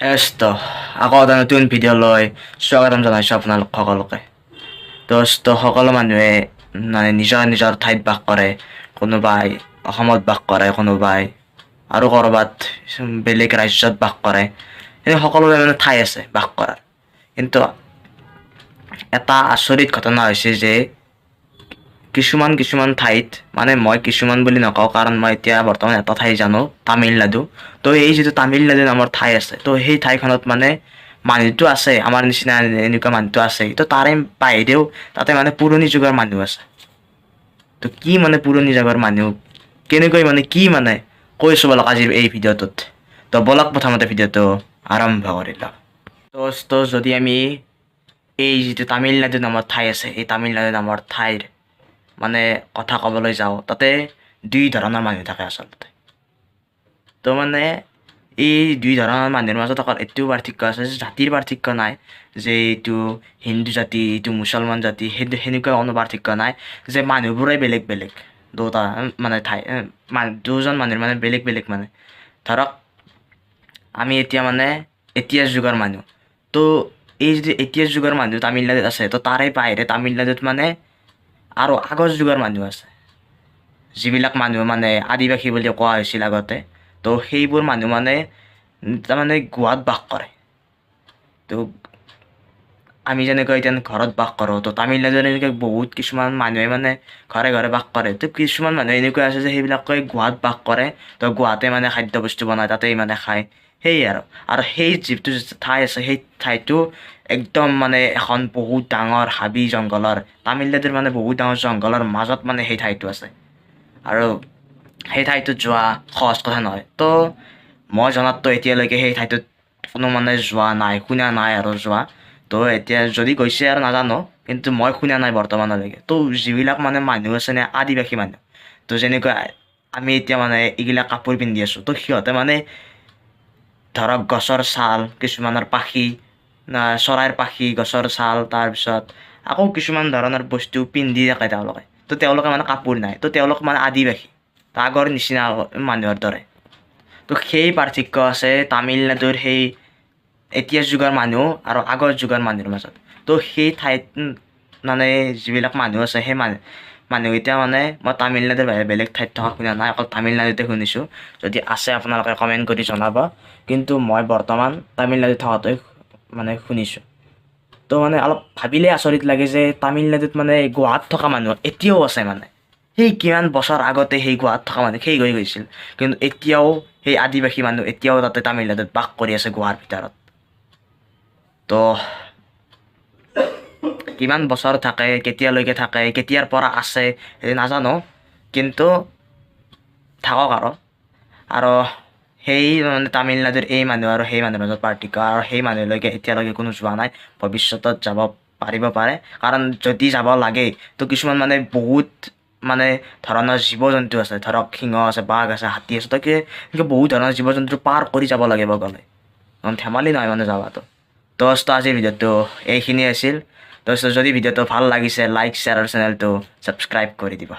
তো আকৌ এটা নতুন ভিডিঅ' লৈ স্বাগতম জনাইছোঁ আপোনালোক সকলোকে। সকলো মানুহে মানে নিজৰ নিজৰ ঠাইত বাস কৰে। কোনোবাই অসমত বাস কৰে, কোনোবাই আৰু ক'ৰবাত বেলেগ ৰাজ্যত বাস কৰে। সেই সকলোৰে মানে ঠাই আছে বাস কৰাৰ। কিন্তু এটা আচৰিত ঘটনা হৈছে যে কিছুমান ঠাইত, মানে মই কিছুমান বুলি নকওঁ কাৰণ মই এতিয়া বৰ্তমান এটা ঠাই জানো, তামিলনাডু। তো এই যিটো তামিলনাডু নামৰ ঠাই আছে, তো সেই ঠাইখনত মানে মানুহটো আছে, আমাৰ নিচিনা এনেকুৱা মানুহটো আছে। তো তাৰে বাহিৰেও তাতে মানে পুৰণি যুগৰ মানুহ আছে। তো কি মানে পুৰণি যুগৰ মানুহ, কেনেকৈ মানে কি মানে কৈছোঁ বলক আজিৰ এই ভিডিঅ'টোত। তো বলক প্ৰথমতে ভিডিঅ'টো আৰম্ভ কৰি লওঁ। তো যদি আমি এই যিটো তামিলনাডু নামৰ ঠাই আছে, এই তামিলনাডু নামৰ ঠাইৰ মানে কথা ক'বলৈ যাওঁ, তাতে দুই ধৰণৰ মানুহ থাকে আচলতে। তো মানে এই দুই ধৰণৰ মানুহৰ মাজত অকল এইটো পাৰ্থক্য আছে যে জাতিৰ পাৰ্থক্য নাই, যে এইটো হিন্দু জাতি, এইটো মুছলমান জাতি, সেনেকুৱা কোনো পাৰ্থক্য নাই। যে মানুহবোৰে বেলেগ বেলেগ, দুটা মানে ঠাই দুজন মানুহৰ মানে বেলেগ বেলেগ। মানে ধৰক আমি এতিয়া মানে এতিয়াৰ যুগৰ মানুহ। তো এই যদি এতিয়াৰ যুগৰ মানুহ তামিলনাডুত আছে, তো তাৰে বাহিৰে তামিলনাডুত মানে আৰু আগৰ যুগৰ মানুহ আছে, যিবিলাক মানুহ মানে আদিবাসী বুলি কোৱা হৈছিল আগতে। তো সেইবোৰ মানুহ মানে তাৰমানে গোৱাত বাস কৰে। তো আমি যেনেকৈ এতিয়া ঘৰত বাস কৰোঁ, তো তামিলনাডুত এনেকৈ বহুত কিছুমান মানুহে মানে ঘৰে ঘৰে বাস কৰে। তো কিছুমান মানুহ এনেকুৱা আছে যে সেইবিলাকে গোৱাত বাস কৰে। তো গোৱাতে মানে খাদ্য বস্তু বনায়, তাতেই মানে খায়। সেয়ে আৰু সেই যিটো ঠাই আছে, সেই ঠাইটো একদম মানে এখন বহুত ডাঙৰ হাবি জংঘলৰ, তামিলনাডুৰ মানে বহুত ডাঙৰ জংঘলৰ মাজত মানে সেই ঠাইটো আছে। আৰু সেই ঠাইটোত যোৱা সহজ কথা নহয়। তো মই জনাততো এতিয়ালৈকে সেই ঠাইটোত কোনো মানে যোৱা নাই, শুনা নাই আৰু যোৱা। তো এতিয়া যদি গৈছে আৰু নাজানো, কিন্তু মই শুনা নাই বৰ্তমানলৈকে। তো যিবিলাক মানে মানুহ আছে নে আদিবাসী মানুহ, তো যেনেকৈ আমি এতিয়া মানে এইগিলা কাপোৰ পিন্ধি আছোঁ, তো সিহঁতে মানে ধৰক গছৰ ছাল, কিছুমানৰ পাখি, চৰাইৰ পাখি, গছৰ ছাল, তাৰপিছত আকৌ কিছুমান ধৰণৰ বস্তু পিন্ধি থাকে তেওঁলোকে। তো তেওঁলোকে মানে কাপোৰ নাই, তো তেওঁলোক মানে আদিবাসী, আগৰ নিচিনা মানুহৰ দৰে। তো সেই পাৰ্থক্য আছে তামিলনাডুৰ সেই এতিয়াৰ যুগৰ মানুহ আৰু আগৰ যুগৰ মানুহৰ মাজত। তো সেই ঠাইত মানে যিবিলাক মানুহ আছে, সেই মানুহকেইটা মানে মই তামিলনাডুৰ বাহিৰে বেলেগ ঠাইত থকা শুনা নাই, অকল তামিলনাডুতে শুনিছোঁ। যদি আছে আপোনালোকে কমেণ্ট কৰি জনাব। কিন্তু মই বৰ্তমান তামিলনাডুত থকাটোৱে মানে শুনিছোঁ। তো মানে অলপ ভাবিলেই আচৰিত লাগে যে তামিলনাডুত মানে গোৱাত থকা মানুহ এতিয়াও আছে। মানে সেই কিমান বছৰ আগতে সেই গোৱাত থকা মানুহ শেষ হৈ গৈছিল, কিন্তু এতিয়াও সেই আদিবাসী মানুহ এতিয়াও তাতে তামিলনাডুত বাস কৰি আছে গোৱাৰ ভিতৰত। তো কিমান বছৰ থাকে, কেতিয়ালৈকে থাকে, কেতিয়াৰ পৰা আছে নাজানো, কিন্তু থাকক আৰু সেই মানে তামিলনাডুৰ এই মানুহ আৰু সেই মানুহৰ মাজত পাৰ্থক্য, আৰু সেই মানুহলৈকে এতিয়ালৈকে কোনো যোৱা নাই, ভৱিষ্যতত যাব পাৰিব পাৰে। কাৰণ যদি যাব লাগে, তো কিছুমান মানে বহুত মানে ধৰণৰ জীৱ জন্তু আছে, ধৰক সিংহ আছে, বাঘ আছে, হাতী আছে, তাকে এনেকৈ বহুত ধৰণৰ জীৱ জন্তু পাৰ কৰি যাব লাগিব গ'লে, ধেমালি নহয় মানে যাৱাটো। তো আজিৰ ভিডিঅ'টো এইখিনি আছিল। তো যদি ভিডিঅ'টো ভাল লাগিছে, লাইক, শ্বেয়াৰ আৰু চেনেলটো ছাবস্ক্ৰাইব কৰি দিব।